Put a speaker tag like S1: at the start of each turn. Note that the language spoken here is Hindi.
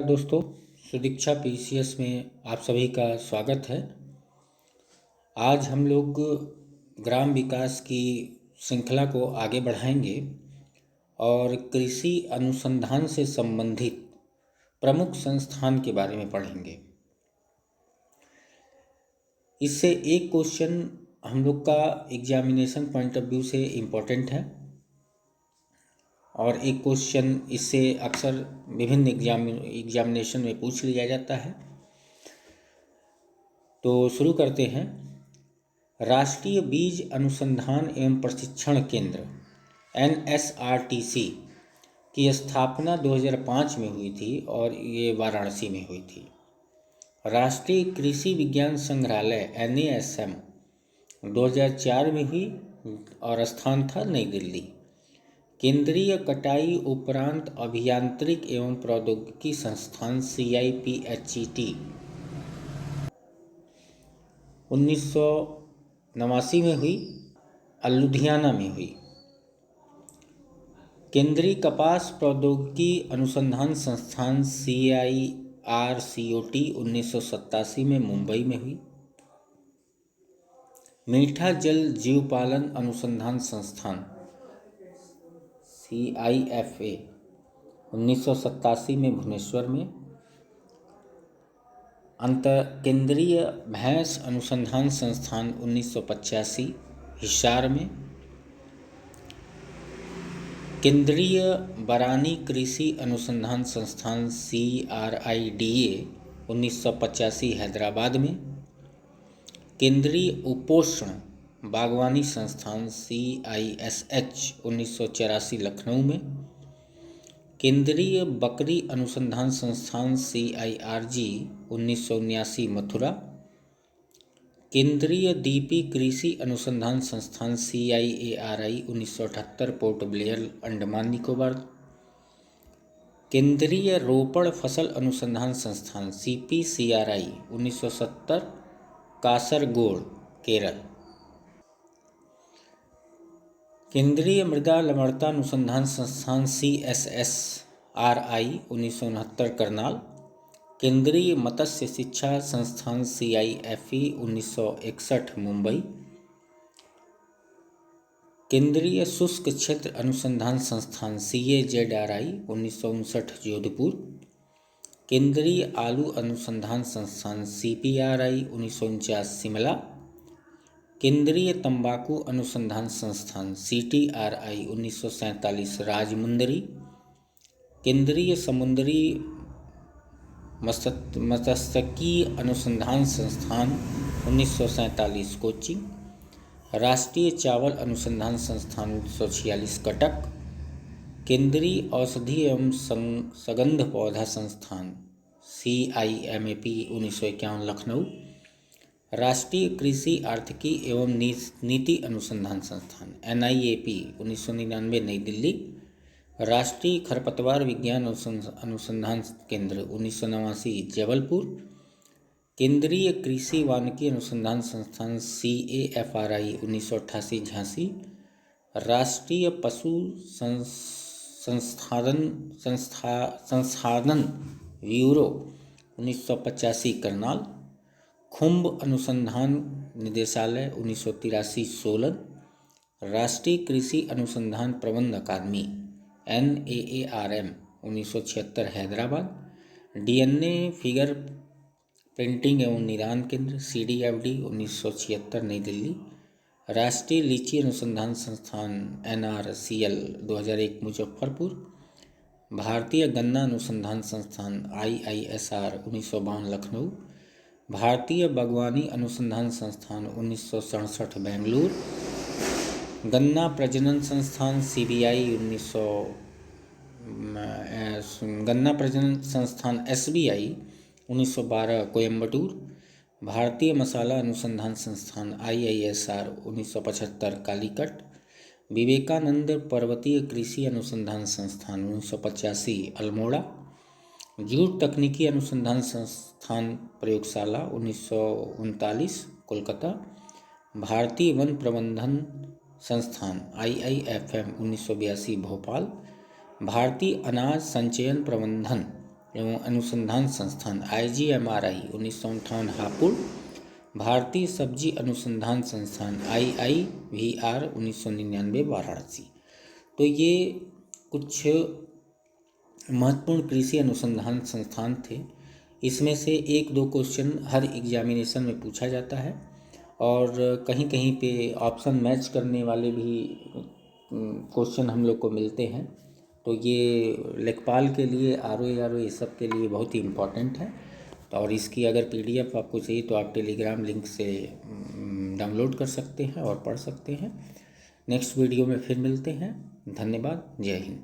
S1: दोस्तों, सुदीक्षा पीसीएस में आप सभी का स्वागत है। आज हम लोग ग्राम विकास की श्रृंखला को आगे बढ़ाएंगे और कृषि अनुसंधान से संबंधित प्रमुख संस्थान के बारे में पढ़ेंगे। इससे एक क्वेश्चन हम लोग का एग्जामिनेशन पॉइंट ऑफ व्यू से इम्पोर्टेंट है और एक क्वेश्चन इससे अक्सर विभिन्न एग्जामिनेशन में पूछ लिया जाता है। तो शुरू करते हैं। राष्ट्रीय बीज अनुसंधान एवं प्रशिक्षण केंद्र NSRTC की स्थापना 2005 में हुई थी और ये वाराणसी में हुई थी। राष्ट्रीय कृषि विज्ञान संग्रहालय NASM 2004 में हुई और स्थान था नई दिल्ली। केंद्रीय कटाई उपरांत अभियांत्रिक एवं प्रौद्योगिकी संस्थान CIPHET 1989 में हुई और लुधियाना में हुई। केंद्रीय कपास प्रौद्योगिकी अनुसंधान संस्थान CIRCOT 1987 में मुंबई में हुई। मीठा जल जीवपालन अनुसंधान संस्थान CIFA 1987 में भुवनेश्वर में। अंतर केंद्रीय भैंस अनुसंधान संस्थान 1985 हिसार में। केंद्रीय बरानी कृषि अनुसंधान संस्थान CRIDA 1985 हैदराबाद में। केंद्रीय उपोष्ण बागवानी संस्थान CISH 1984 लखनऊ में। केंद्रीय बकरी अनुसंधान संस्थान CIRG 1979 मथुरा। केंद्रीय दीपी कृषि अनुसंधान संस्थान CIARI 1978 port Blair Andaman Nicobar. केंद्रीय रोपड़ फसल अनुसंधान संस्थान CPCRI 1970 कासरगोड केरल। केंद्रीय मृदा लवणता अनुसंधान संस्थान CSSRI 1969 करनाल। केंद्रीय मत्स्य शिक्षा संस्थान CIFE 1961 मुंबई। केंद्रीय शुष्क क्षेत्र अनुसंधान संस्थान CAZRI 1959 जोधपुर। केंद्रीय आलू अनुसंधान संस्थान CPRI 1949 शिमला। केंद्रीय तंबाकू अनुसंधान संस्थान CTRI 1947 राजमुंदरी। केंद्रीय समुद्री मत्स्यिकी अनुसंधान संस्थान 1947 कोच्चि। राष्ट्रीय चावल अनुसंधान संस्थान 1946 कटक। केंद्रीय औषधि एवं सगंध पौधा संस्थान CIMAP 1951 लखनऊ। राष्ट्रीय कृषि आर्थिकी एवं नीति अनुसंधान संस्थान NIAP 1999 नई दिल्ली। राष्ट्रीय खरपतवार विज्ञान अनुसंधान केंद्र 1989 जबलपुर। केंद्रीय कृषि वानिकी अनुसंधान संस्थान CAFRI 1988 झांसी। राष्ट्रीय पशु संसाधन ब्यूरो 1985 करनाल। खुम्ब अनुसंधान निदेशालय 1983 सोलन। राष्ट्रीय कृषि अनुसंधान प्रबंध अकादमी NAARM 1976 Hyderabad. DNA figure printing एवं निदान केंद्र CDFD 1976 नई दिल्ली। राष्ट्रीय लीची अनुसंधान संस्थान NRCL 2001 मुजफ्फरपुर। भारतीय गन्ना अनुसंधान संस्थान IISR 1952 लखनऊ। भारतीय बागवानी अनुसंधान संस्थान 1967 बेंगलुरु। गन्ना प्रजनन संस्थान गन्ना प्रजनन संस्थान SBI 1912 कोयम्बटूर। भारतीय मसाला अनुसंधान संस्थान IISR 1975 कालीकट। विवेकानंद पर्वतीय कृषि अनुसंधान संस्थान 1985 अल्मोड़ा। जूट तकनीकी अनुसंधान संस्थान प्रयोगशाला 1939 कोलकाता। भारतीय वन प्रबंधन संस्थान IIFM 1982 भोपाल। भारतीय अनाज संचयन प्रबंधन एवं अनुसंधान संस्थान IGMRI 1958 हापुड़, भारतीय सब्जी अनुसंधान संस्थान IIVR 1999 वाराणसी। तो ये कुछ महत्वपूर्ण कृषि अनुसंधान संस्थान थे। इसमें से 1-2 क्वेश्चन हर एग्जामिनेशन में पूछा जाता है और कहीं कहीं पे ऑप्शन मैच करने वाले भी क्वेश्चन हम लोग को मिलते हैं। तो ये लेखपाल के लिए RO ये सब के लिए बहुत ही इम्पोर्टेंट है। तो और इसकी अगर PDF आपको चाहिए तो आप टेलीग्राम लिंक से डाउनलोड कर सकते हैं और पढ़ सकते हैं। नेक्स्ट वीडियो में फिर मिलते हैं। धन्यवाद। जय हिंद।